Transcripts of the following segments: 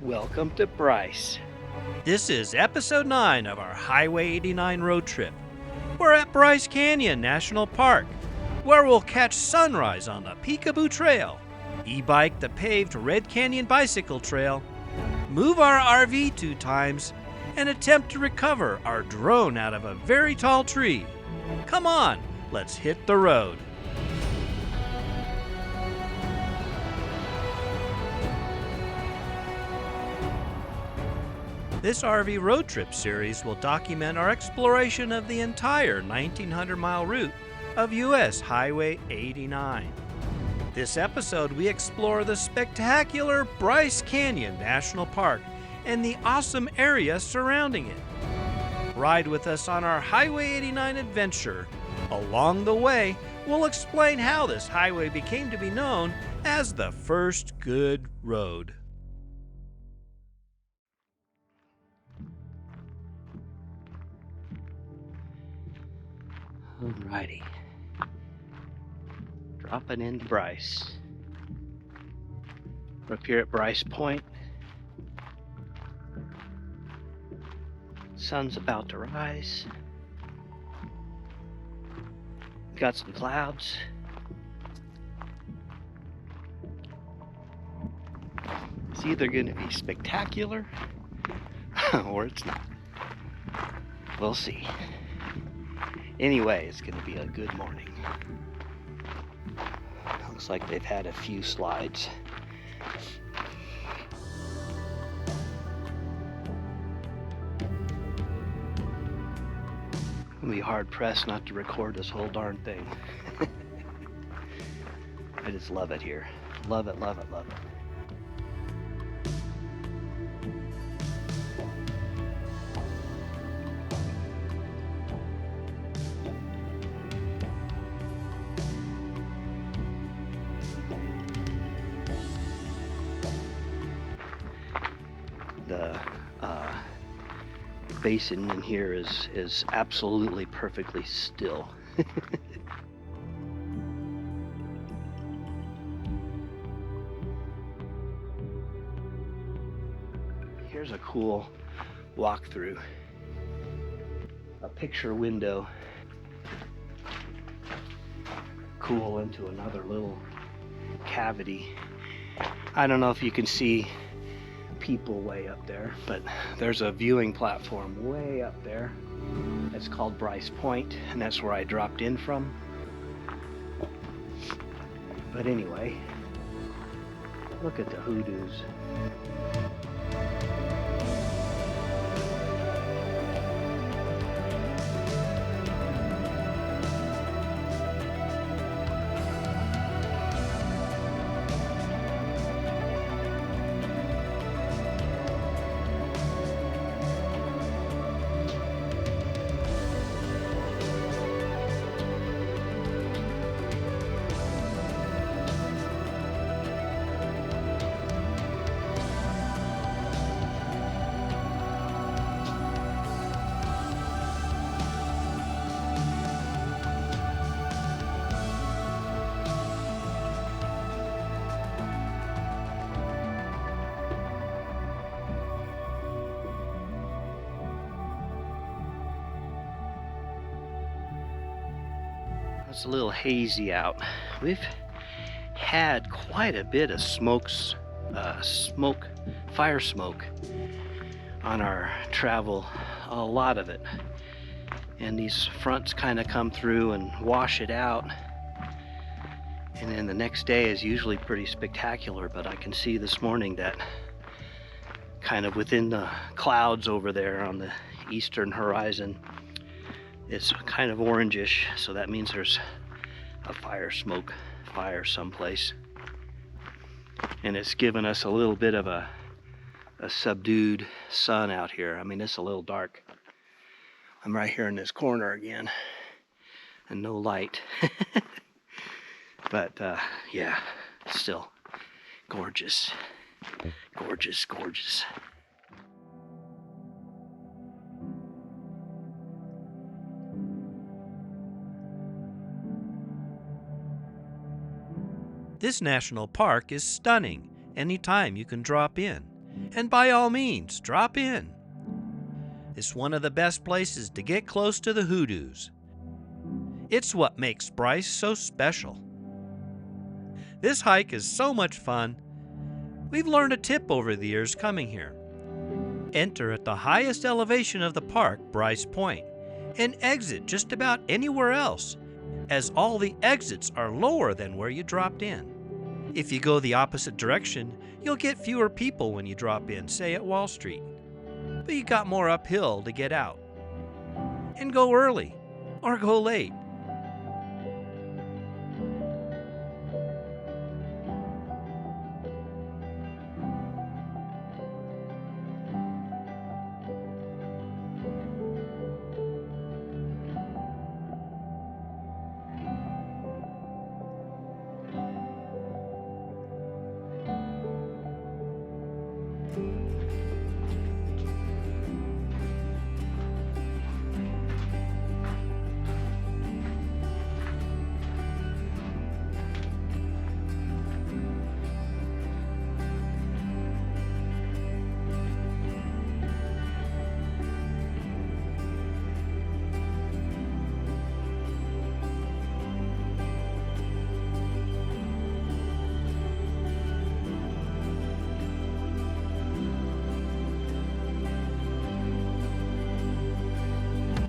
Welcome to Bryce. This is episode 9 of our Highway 89 road trip. We're at Bryce Canyon National Park, where we'll catch sunrise on the Peekaboo Trail, e-bike the paved Red Canyon Bicycle Trail, move our RV 2 times, and attempt to recover our drone out of a very tall tree. Come on, let's hit the road. This RV road trip series will document our exploration of the entire 1,900-mile route of U.S. Highway 89. This episode, we explore the spectacular Bryce Canyon National Park and the awesome area surrounding it. Ride with us on our Highway 89 adventure. Along the way, we'll explain how this highway became to be known as the first good road. Alrighty. Dropping into Bryce. We're up here at Bryce Point. Sun's about to rise. Got some clouds. It's either going to be spectacular or it's not. We'll see. Anyway, it's going to be a good morning. Looks like they've had a few slides. I'll be hard pressed not to record this whole darn thing. I just love it here. Love it, love it, love it. The basin in here is absolutely perfectly still. Here's a cool walkthrough. A picture window. Cool into another little cavity. I don't know if you can see people way up there, but there's a viewing platform way up there. It's called Bryce Point, and that's where I dropped in from. But anyway, look at the hoodoos. It's a little hazy out. We've had quite a bit of fire smoke on our travel, a lot of it. And these fronts kind of come through and wash it out. And then the next day is usually pretty spectacular, but I can see this morning that kind of within the clouds over there on the eastern horizon, it's kind of orangish, so that means there's a fire someplace. And it's given us a little bit of a subdued sun out here. I mean, it's a little dark. I'm right here in this corner again, and no light. But yeah, still gorgeous. Gorgeous, gorgeous. This national park is stunning anytime you can drop in. and by all means, drop in. It's one of the best places to get close to the hoodoos. It's what makes Bryce so special. This hike is so much fun. We've learned a tip over the years coming here. Enter at the highest elevation of the park, Bryce Point, and exit just about anywhere else, as all the exits are lower than where you dropped in. If you go the opposite direction, you'll get fewer people when you drop in, say at Wall Street. But you got more uphill to get out. And go early, or go late.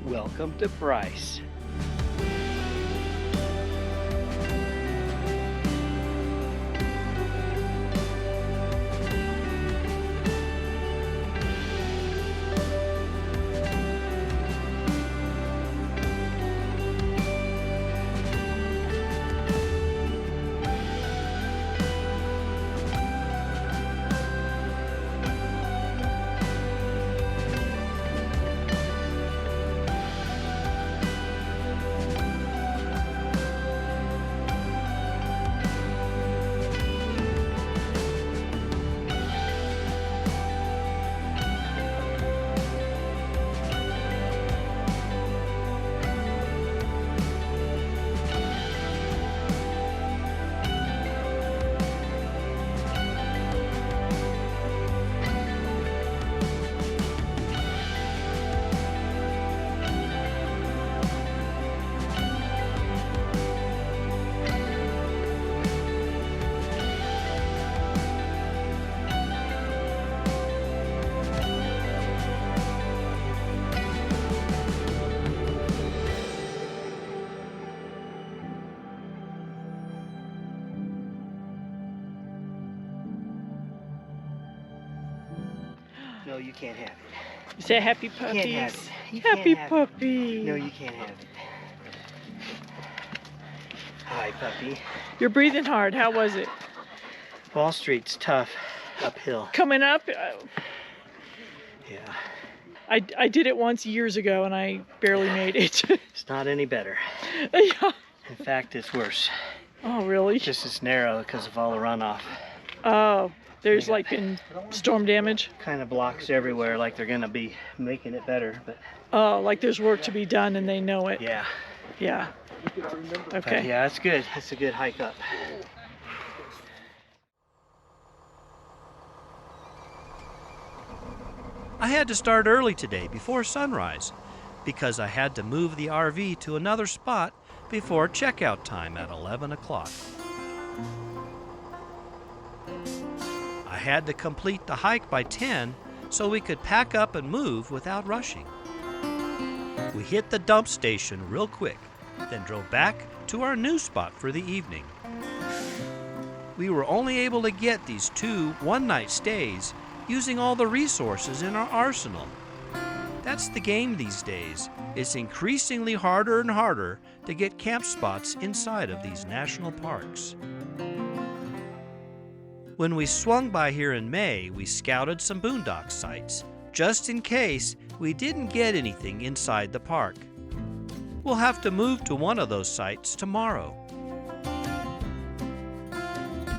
Welcome to Bryce. No, you can't have it. Say happy You puppies. can't have it. You can't Happy have puppy. it. No, you can't have it. Hi, puppy. You're breathing hard. How was it? Wall Street's tough uphill. Coming up? Yeah, I did it once years ago and I barely made it. it's not any better. Yeah. In fact, it's worse. Oh, really? Just as narrow because of all the runoff. Oh, there's Yeah. like been storm damage. Kind of blocks everywhere, like they're gonna be making it better, but Oh, like there's work to be done and they know it. yeah. Yeah. But Okay. yeah, it's good. It's a good hike up. I had to start early today before sunrise because I had to move the RV to another spot before checkout time at 11 o'clock. I had to complete the hike by 10 so we could pack up and move without rushing. We hit the dump station real quick, then drove back to our new spot for the evening. We were only able to get these 2 one-night stays using all the resources in our arsenal. That's the game these days. It's increasingly harder and harder to get camp spots inside of these national parks. When we swung by here in May, we scouted some boondock sites, just in case we didn't get anything inside the park. We'll have to move to one of those sites tomorrow.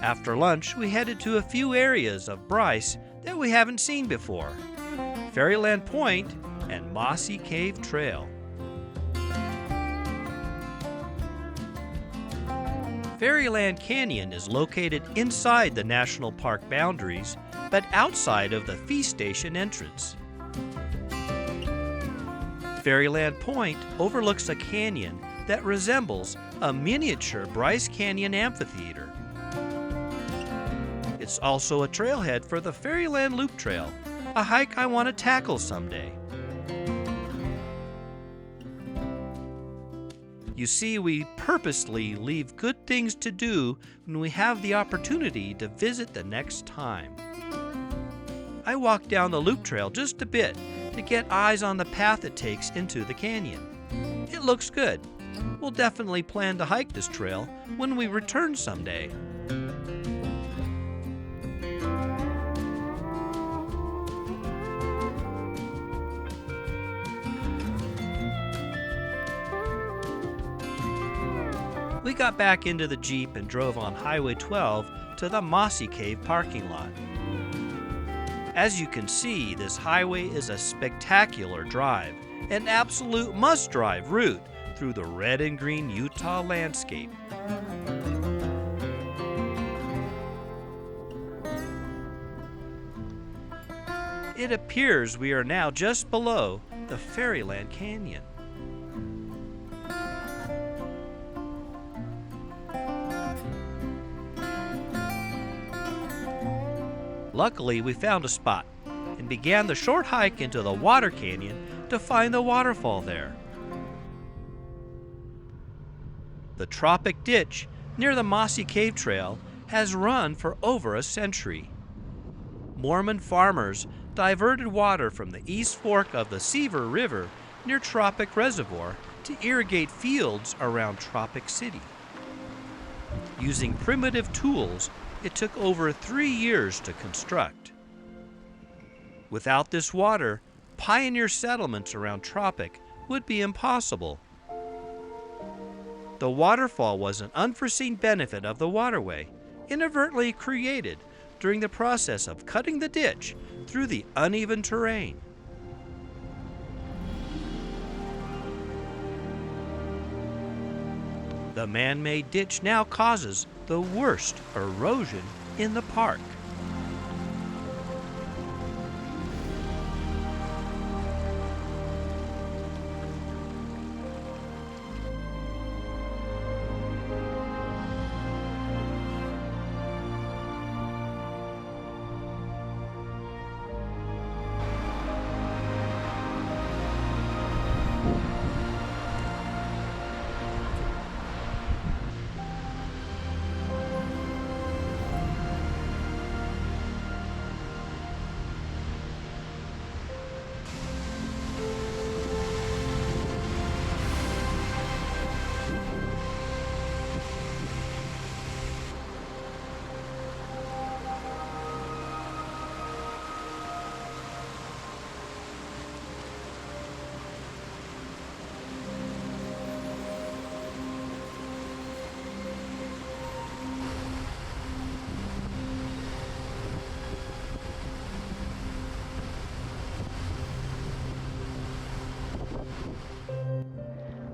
After lunch, we headed to a few areas of Bryce that we haven't seen before: Fairyland Point and Mossy Cave Trail. Fairyland Canyon is located inside the national park boundaries but outside of the feast station entrance. Fairyland Point overlooks a canyon that resembles a miniature Bryce Canyon Amphitheater. It's also a trailhead for the Fairyland Loop Trail, a hike I want to tackle someday. You see, we purposely leave good things to do when we have the opportunity to visit the next time. I walked down the loop trail just a bit to get eyes on the path it takes into the canyon. It looks good. We'll definitely plan to hike this trail when we return someday. We got back into the Jeep and drove on Highway 12 to the Mossy Cave parking lot. As you can see, this highway is a spectacular drive, an absolute must-drive route through the red and green Utah landscape. It appears we are now just below the Fairyland Canyon. Luckily, we found a spot and began the short hike into the water canyon to find the waterfall there. The Tropic Ditch near the Mossy Cave Trail has run for over a century. Mormon farmers diverted water from the East Fork of the Seaver River near Tropic Reservoir to irrigate fields around Tropic City. Using primitive tools, it took over 3 years to construct. Without this water, pioneer settlements around Tropic would be impossible. The waterfall was an unforeseen benefit of the waterway, inadvertently created during the process of cutting the ditch through the uneven terrain. The man-made ditch now causes the worst erosion in the park.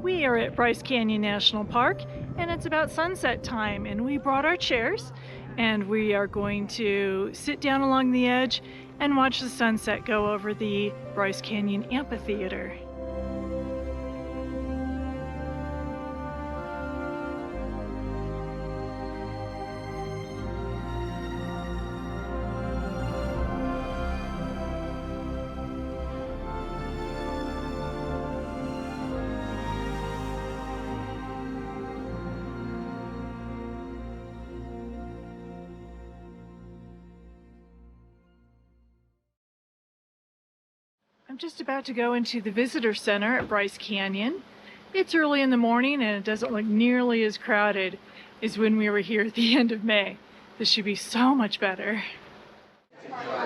We are at Bryce Canyon National Park, and it's about sunset time, and we brought our chairs, and we are going to sit down along the edge and watch the sunset go over the Bryce Canyon Amphitheater. I'm just about to go into the visitor center at Bryce Canyon. It's early in the morning and it doesn't look nearly as crowded as when we were here at the end of May. This should be so much better.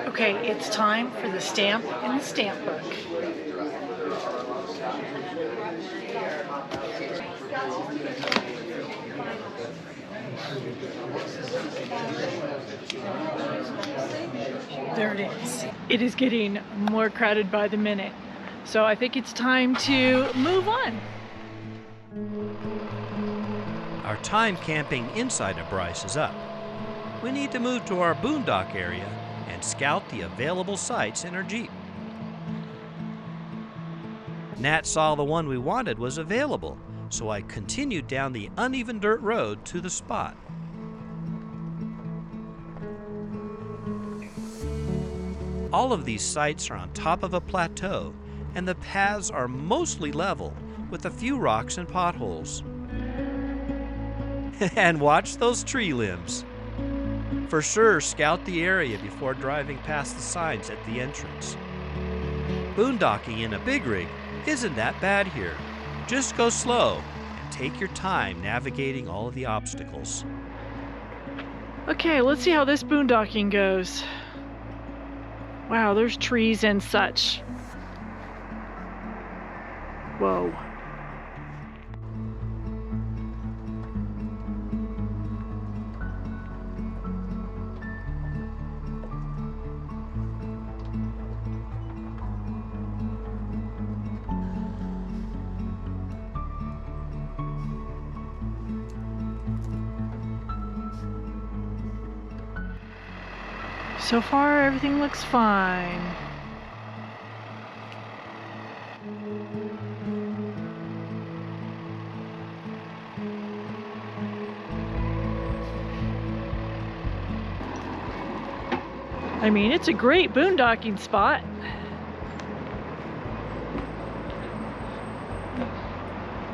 Okay, it's time for the stamp in the stamp book. There it is. It is getting more crowded by the minute. So I think it's time to move on. Our time camping inside of Bryce is up. We need to move to our Boondock area and scout the available sites in our Jeep. Nat saw the one we wanted was available, so I continued down the uneven dirt road to the spot. All of these sites are on top of a plateau, and the paths are mostly level, with a few rocks and potholes. And watch those tree limbs. For sure, scout the area before driving past the signs at the entrance. Boondocking in a big rig isn't that bad here. Just go slow and take your time navigating all of the obstacles. Okay, let's see how this boondocking goes. Wow, there's trees and such. Whoa. So far, everything looks fine. I mean, it's a great boondocking spot.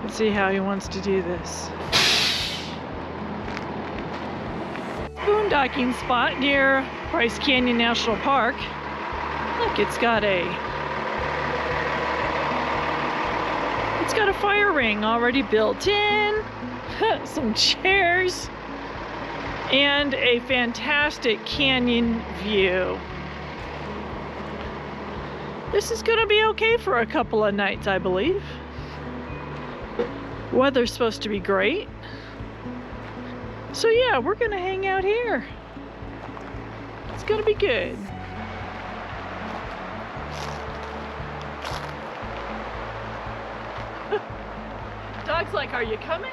Let's see how he wants to do this. Boondocking spot near Bryce Canyon National Park. Look, it's got a fire ring already built in, some chairs, and a fantastic canyon view. This is gonna be okay for a couple of nights, I believe. Weather's supposed to be great. So yeah, we're gonna hang out here. It's gonna be good. Dog's like, are you coming?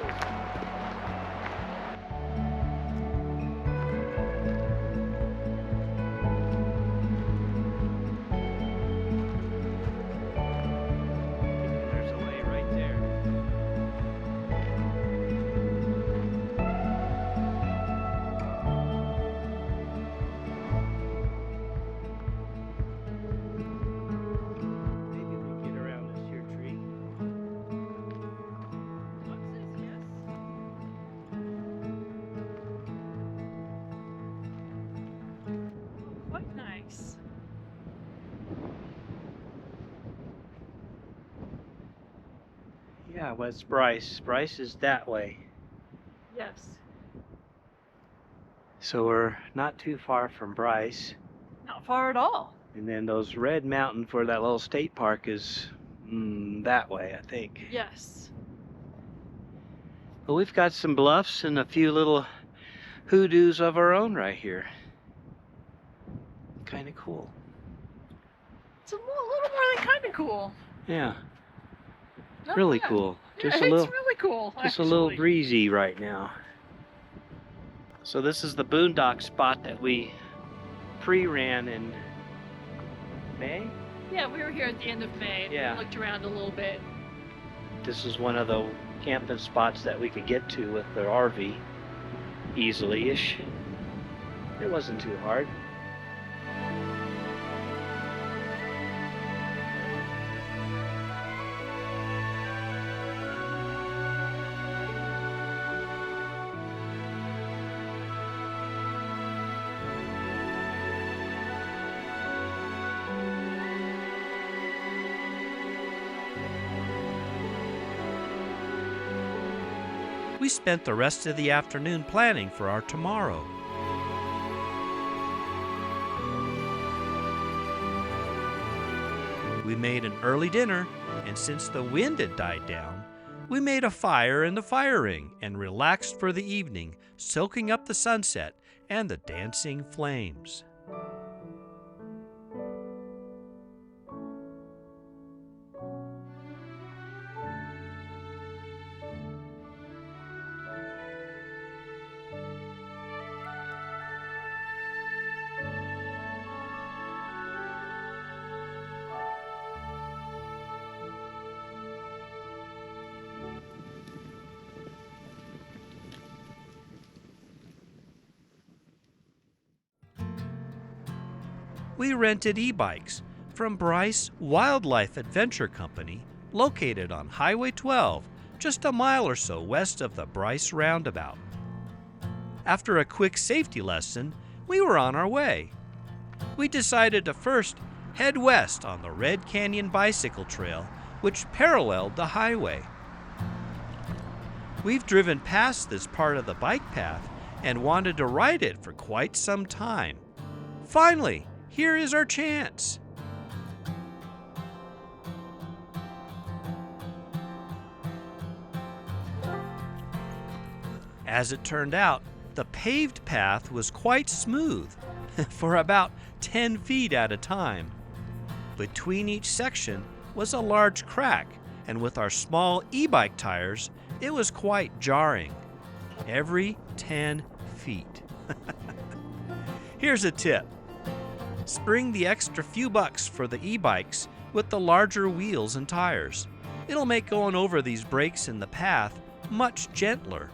There's a way right there. Maybe we get around this here tree. What's this? Yes. Quite nice. Yeah, what's Bryce? Bryce is that way. Yes. So we're not too far from Bryce. Not far at all. And then those red mountains for that little state park is that way, I think. Yes. But we've got some bluffs and a few little hoodoos of our own right here. Kind of cool. It's a little more than kind of cool. Yeah, Not really bad. cool. Yeah, Just it's a little, really cool. just a little actually. breezy right now. So this is the Boondock spot that we pre-ran in May. Yeah, we were here at the end of May. Yeah. We looked around a little bit. This is one of the camping spots that we could get to with the RV easily-ish. It wasn't too hard. We spent the rest of the afternoon planning for our tomorrow. We made an early dinner, and since the wind had died down, we made a fire in the fire ring and relaxed for the evening, soaking up the sunset and the dancing flames. we rented e-bikes from Bryce Wildlife Adventure Company, located on Highway 12, just a mile or so west of the Bryce roundabout. After a quick safety lesson, we were on our way. We decided to first head west on the Red Canyon Bicycle Trail, which paralleled the highway. We've driven past this part of the bike path and wanted to ride it for quite some time. Finally, here is our chance. As it turned out, the paved path was quite smooth for about 10 feet at a time. Between each section was a large crack, and with our small e-bike tires, it was quite jarring. Every 10 feet. Here's a tip. Spring the extra few bucks for the e-bikes with the larger wheels and tires. It'll make going over these breaks in the path much gentler.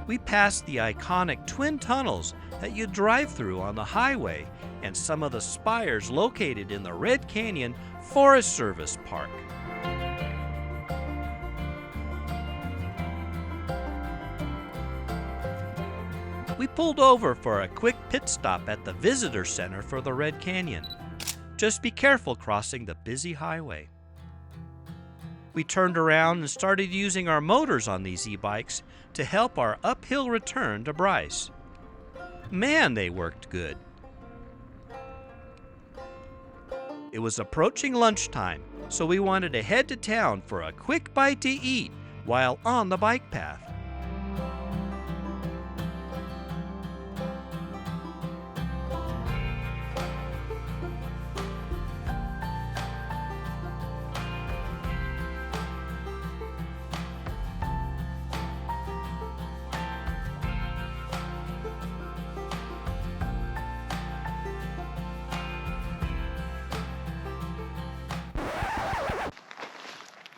We passed the iconic twin tunnels that you drive through on the highway and some of the spires located in the Red Canyon Forest Service Park. We pulled over for a quick pit stop at the visitor center for the Red Canyon. Just be careful crossing the busy highway. We turned around and started using our motors on these e-bikes to help our uphill return to Bryce. Man, they worked good. It was approaching lunchtime, so we wanted to head to town for a quick bite to eat while on the bike path.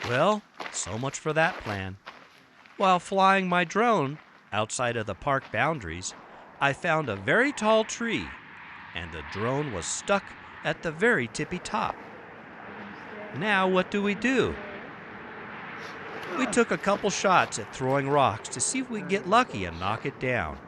Well, so much for that plan. While flying my drone outside of the park boundaries, I found a very tall tree, and the drone was stuck at the very tippy top. Now what do? We took a couple shots at throwing rocks to see if we could get lucky and knock it down.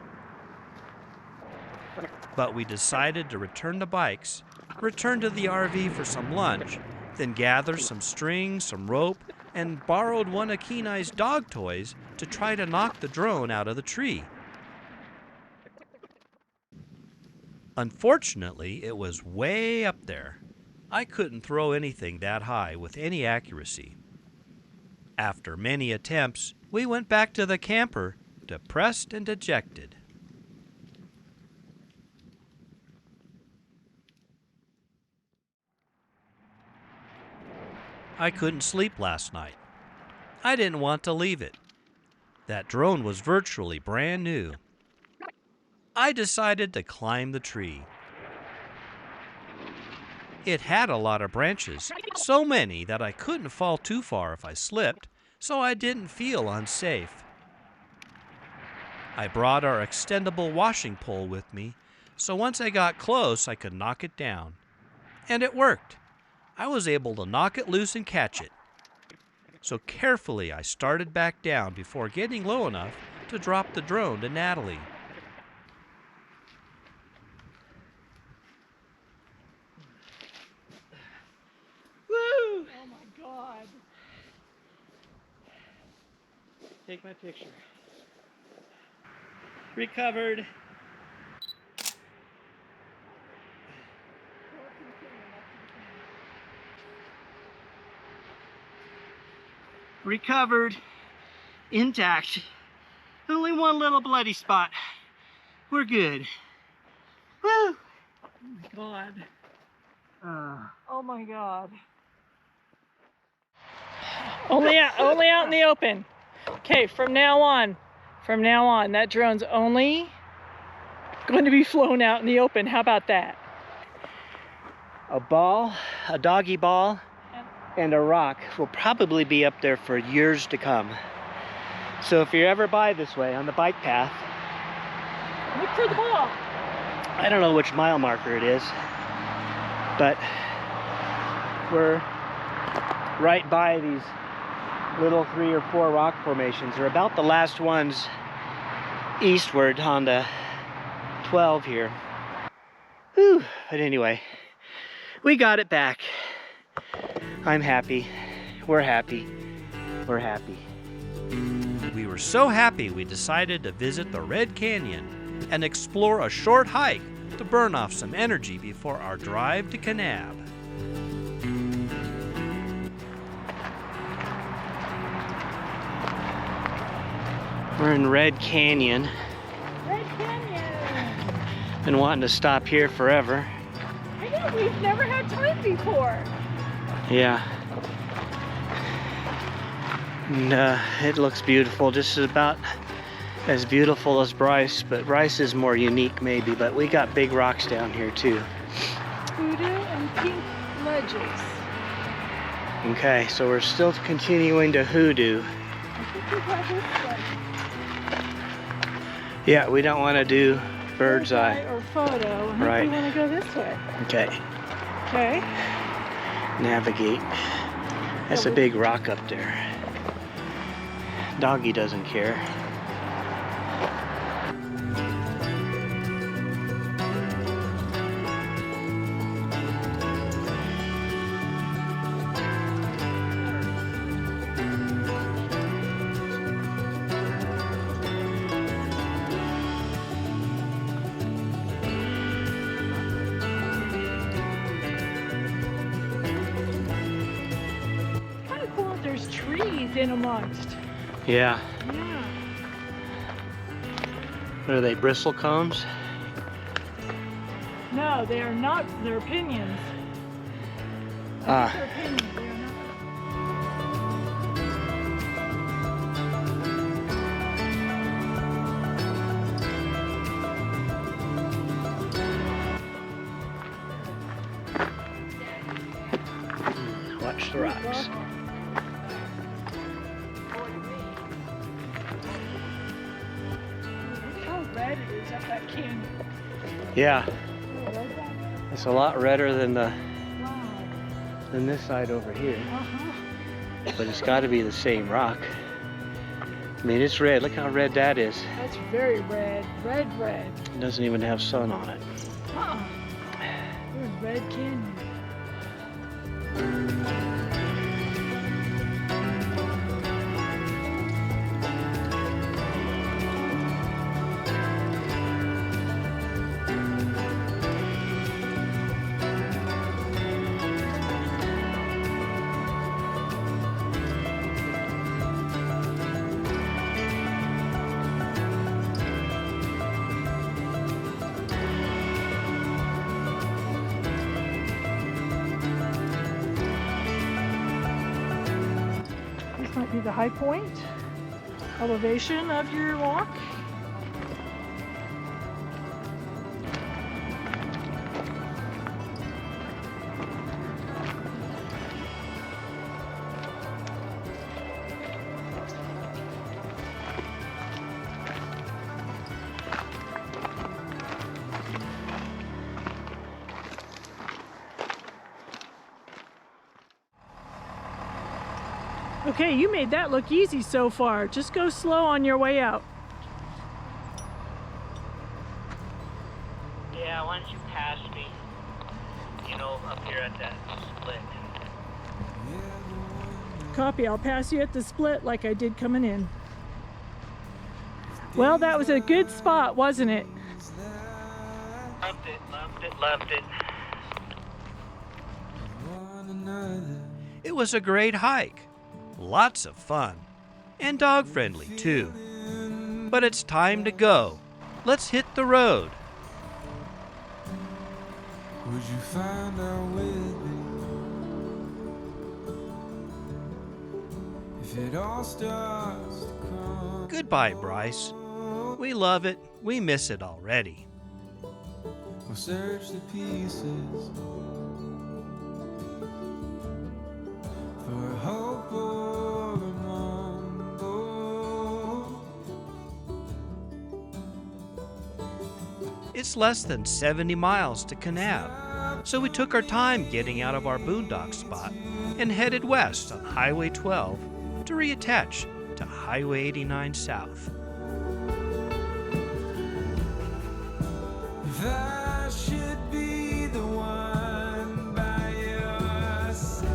But we decided to return the bikes, return to the RV for some lunch, then gather some string, some rope, and borrowed one of Kenai's dog toys to try to knock the drone out of the tree. Unfortunately, it was way up there. I couldn't throw anything that high with any accuracy. After many attempts, we went back to the camper, depressed and dejected. I couldn't sleep last night. I didn't want to leave it. That drone was virtually brand new. I decided to climb the tree. It had a lot of branches, so many that I couldn't fall too far if I slipped, so I didn't feel unsafe. I brought our extendable washing pole with me, so once I got close, I could knock it down. And it worked. I was able to knock it loose and catch it. So carefully I started back down before getting low enough to drop the drone to Natalie. Woo! Oh my God. Take my picture. Recovered. Recovered, intact. Only one little bloody spot. We're good. Woo! Oh my God. Oh my God. Only out in the open. Okay, from now on, that drone's only going to be flown out in the open. How about that? A ball, a doggy ball, and a rock will probably be up there for years to come. So if you're ever by this way on the bike path, Look for the ball. I don't know which mile marker it is, but we're right by these little 3 or 4 rock formations. They're about the last ones eastward on the 12 here. Whew. But anyway, we got it back. I'm happy. We're happy. We're happy. We were so happy we decided to visit the Red Canyon and explore a short hike to burn off some energy before our drive to Kanab. We're in Red Canyon. Red Canyon. Been wanting to stop here forever. I know, we've never had time before. Yeah. And it looks beautiful, just about as beautiful as Bryce, but Bryce is more unique maybe, but we got big rocks down here too. Voodoo and pink ledges. Okay, so we're still continuing to hoodoo. I think we got this way. Yeah, we don't want to do bird's eye. Or photo. I think Right. we want to go this way. Okay, Okay. navigate. That's a big rock up there. Doggy doesn't care. Kind of cool that there's trees in amongst. Yeah. Yeah. What are they, bristle cones? No, they are not. They're pinions. Ah. They're pinions. They are not. Watch the rocks. Look how red it is up that canyon. Yeah, Oh, right back. it's a lot redder than Wow. this side over here. Uh-huh. But it's got to be the same rock. I mean, it's red. Look how red that is. That's very red. Red. It doesn't even have sun on it. Uh-uh. We're in Red Canyon. This might be the high point elevation of your walk. Okay, you made that look easy so far. Just go slow on your way out. Yeah, why don't you pass me? You know, up here at that split. Copy, I'll pass you at the split like I did coming in. Well, that was a good spot, wasn't it? Loved it, loved it, loved it. It was a great hike. Lots of fun. And dog-friendly, too. But it's time to go. Let's hit the road. Would you find out with me? it all starts to crumble. Goodbye, Bryce. We love it. We miss it already. We'll search the pieces for hope or a mumble. It's less than 70 miles to Kanab, so we took our time getting out of our boondock spot and headed west on Highway 12 to reattach to Highway 89 South. If I should be the one by your side,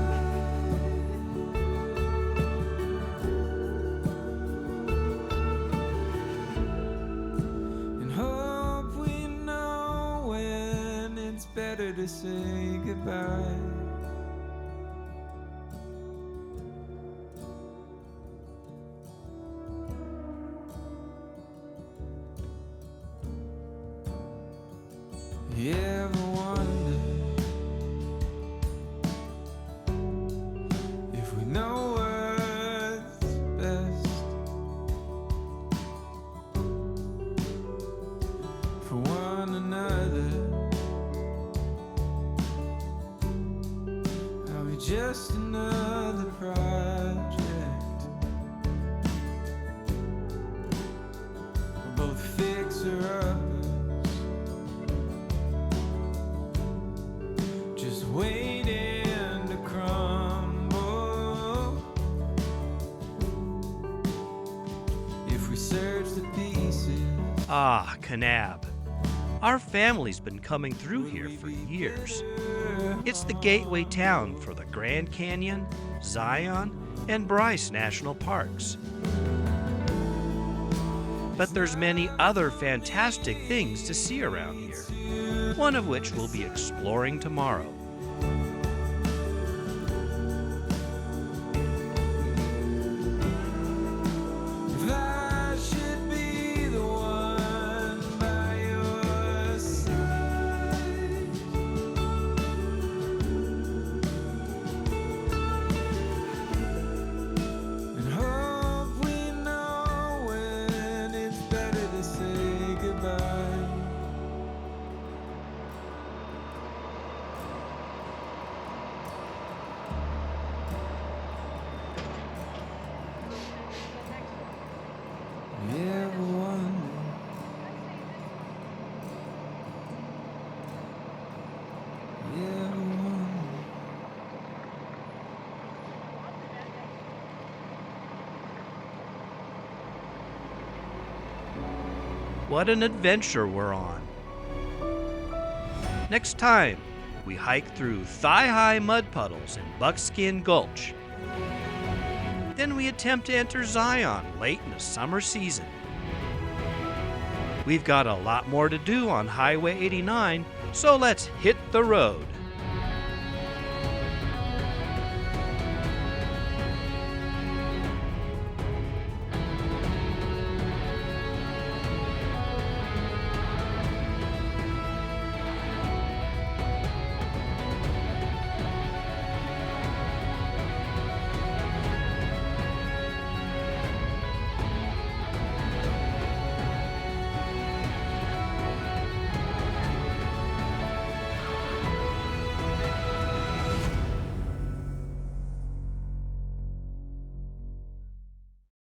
and hope we know when it's better to say goodbye. You ever wonder if we know what's best for one another? Are we just another project? We're both fixer-uppers, waiting to crumble. If we search the pieces. Ah, Kanab. Our family's been coming through here for years. It's the gateway town for the Grand Canyon, Zion, and Bryce National Parks. But there's many other fantastic things to see around here, one of which we'll be exploring tomorrow. What an adventure we're on. Next time, we hike through thigh-high mud puddles in Buckskin Gulch. Then we attempt to enter Zion late in the summer season. We've got a lot more to do on Highway 89, so let's hit the road.